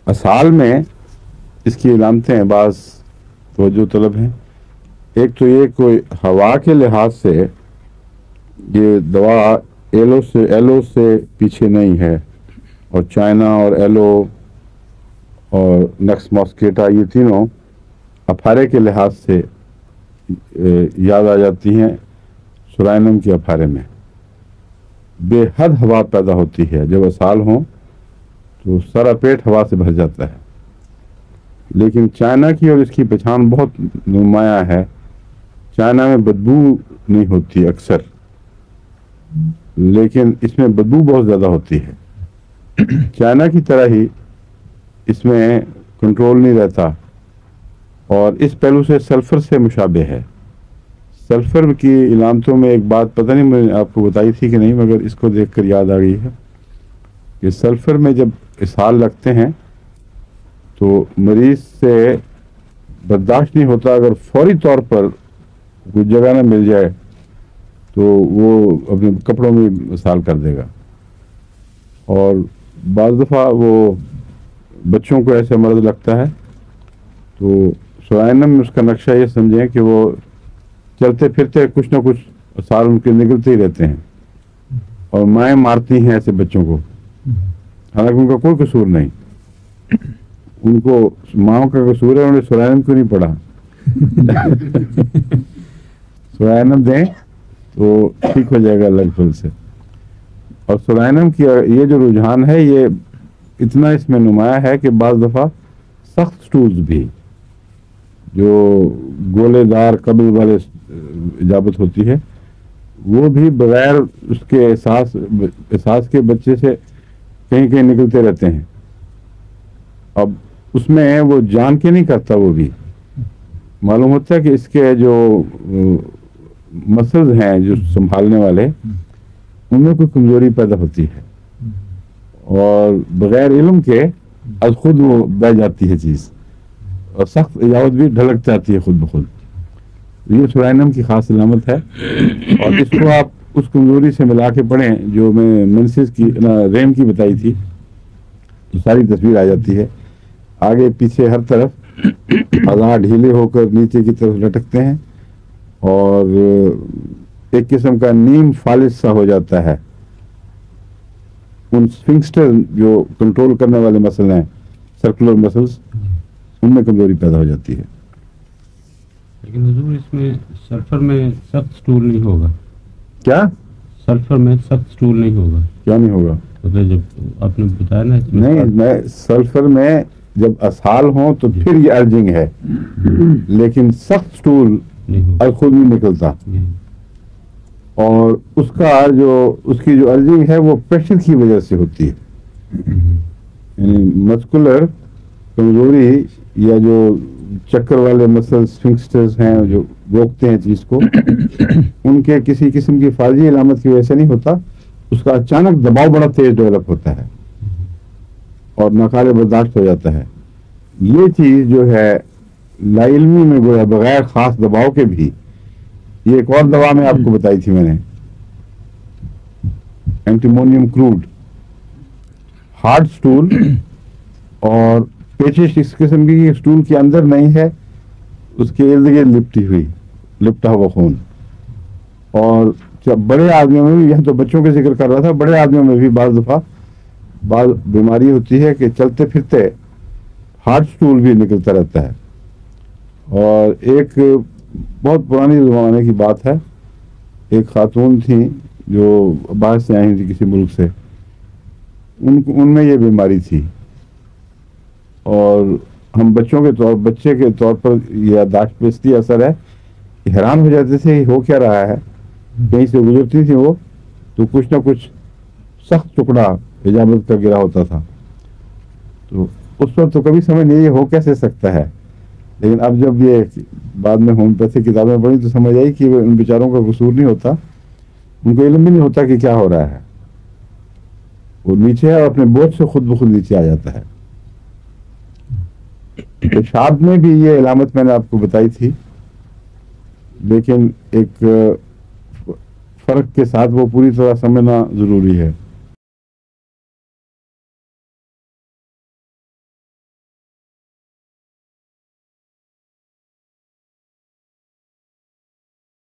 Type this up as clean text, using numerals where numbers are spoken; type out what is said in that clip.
اسال میں اس کی علامتیں بعض توجہ طلب ہیں. ایک تو یہ کوئی ہوا کے لحاظ سے یہ دوا ایلو سے پیچھے نہیں ہے, اور چائنا اور ایلو اور نیکس ماسکیٹا یہ تینوں افارے کے لحاظ سے یاد آ جاتی ہیں سورائنم کے افارے میں. بے حد ہوا پیدا ہوتی ہے, جب اسال ہوں تو سارا پیٹ ہوا سے بھر جاتا ہے. لیکن چائنا کی اور اس کی پہچان بہت نمایاں ہے. چائنا میں بدبو نہیں ہوتی اکثر, لیکن اس میں بدبو بہت زیادہ ہوتی ہے. چائنا کی طرح ہی اس میں کنٹرول نہیں رہتا, اور اس پہلو سے سلفر سے مشابہ ہے. سلفر کی علامتوں میں ایک بات پتہ نہیں میں نے آپ کو بتائی تھی کہ نہیں, مگر اس کو دیکھ کر یاد آ گئی ہے کہ سلفر میں جب اسہال لگتے ہیں تو مریض سے برداشت نہیں ہوتا, اگر فوری طور پر کوئی جگہ نہ مل جائے تو وہ اپنے کپڑوں میں اسہال کر دے گا. اور بعض دفعہ وہ بچوں کو ایسے مرض لگتا ہے تو سورائنم میں اس کا نقشہ یہ سمجھیں کہ وہ چلتے پھرتے کچھ نہ کچھ اسہال ان کے نکلتے ہی رہتے ہیں, اور مائیں مارتی ہیں ایسے بچوں کو, حالانکہ ان کا کوئی قصور نہیں. ان کو ماؤں کا قصور ہے, انہیں سورائنم کیوں نہیں پڑا. سورائنم دیں تو ٹھیک ہو جائے گا لگ پھل سے. اور سورائنم کی یہ جو رجحان ہے یہ اتنا اس میں نمایاں ہے کہ بعض دفعہ سخت سٹولز بھی جو گولے دار قبض والے اجابت ہوتی ہے وہ بھی بغیر اس کے احساس کے بچے سے کہیں کہیں نکلتے رہتے ہیں. اب اس میں وہ جان کے نہیں کرتا, وہ بھی معلوم ہوتا ہے کہ اس کے جو مسلز ہیں جو سنبھالنے والے ان میں کوئی کمزوری پیدا ہوتی ہے, اور بغیر علم کے از خود وہ بہ جاتی ہے چیز, اور سخت اجاوت بھی ڈھلک جاتی ہے خود بخود. یہ سورائنم کی خاص علامت ہے, اور اس کو آپ اس کمزوری سے ملا کے پڑھیں جو میں منسز کی ریم کی بتائی تھی تو ساری تصویر آ جاتی ہے. آگے پیچھے ہر طرف اعضاء ڈھیلے ہو کر نیچے کی طرف لٹکتے ہیں, اور ایک قسم کا نیم فالج سا ہو جاتا ہے. ان سفنکسٹر جو کنٹرول کرنے والے مسل ہیں, سرکولر مسلز, ان میں کمزوری پیدا ہو جاتی ہے. لیکن حضور اس میں سلفر میں سخت سٹول نہیں ہوگا کیا؟ سلفر میں سخت سٹول نہیں ہوگا. کیا نہیں ہوگا؟ مطلب جب آپ نے بتایا نا نہیں, میں سلفر میں جب اسہال ہوں تو پھر یہ ارجنگ ہے, لیکن سخت سٹول خود نہیں نکلتا. اور اس کا اس کی جو ارجنگ ہے وہ پریشر کی وجہ سے ہوتی ہے. یعنی مسکولر کمزوری یا جو چکر والے مسل سفنکسٹرز ہیں جو روکتے ہیں چیز کو, ان کے کسی قسم کی فارجی علامت کی وجہ سے نہیں ہوتا, اس کا اچانک دباؤ بڑا تیز ڈیولپ ہوتا ہے اور ناقابل برداشت ہو جاتا ہے. یہ چیز جو ہے لا علمی میں گویا بغیر خاص دباؤ کے بھی, یہ ایک اور دوا میں آپ کو بتائی تھی میں نے, اینٹیمونیم کروڈ, ہارڈ سٹول اور پیچش اس قسم کی سٹول کے اندر نہیں ہے, اس کے ارد گرد لپٹا ہوا خون. اور بڑے آدمیوں میں بھی, یہاں تو بچوں کے ذکر کر رہا تھا, بڑے آدمیوں میں بھی بعض دفعہ بعض بیماری ہوتی ہے کہ چلتے پھرتے ہارڈ سٹول بھی نکلتا رہتا ہے. اور ایک بہت پرانی زمانے کی بات ہے, ایک خاتون تھیں جو باہر سے آئی تھی کسی ملک سے, ان میں یہ بیماری تھی, اور ہم بچے کے طور پر یہ یادداشت پہ اس لیے اثر ہے کہ حیران ہو جاتے تھے کہ ہو کیا رہا ہے. کہیں سے گزرتی تھی وہ تو کچھ نہ کچھ سخت ٹکڑا حجامت کا گرا ہوتا تھا. تو اس وقت تو کبھی سمجھ نہیں یہ ہو کیسے سکتا ہے, لیکن اب جب یہ بعد میں ہومیوپیتھی کتابیں پڑھی تو سمجھ آئی کہ ان بیچاروں کا قصور نہیں ہوتا, ان کو علم بھی نہیں ہوتا کہ کیا ہو رہا ہے. وہ نیچے ہے اور اپنے بوجھ سے خود بخود نیچے آ جاتا ہے. پیشاب میں بھی یہ علامت میں نے آپ کو بتائی تھی, لیکن ایک فرق کے ساتھ وہ پوری طرح سمجھنا ضروری ہے.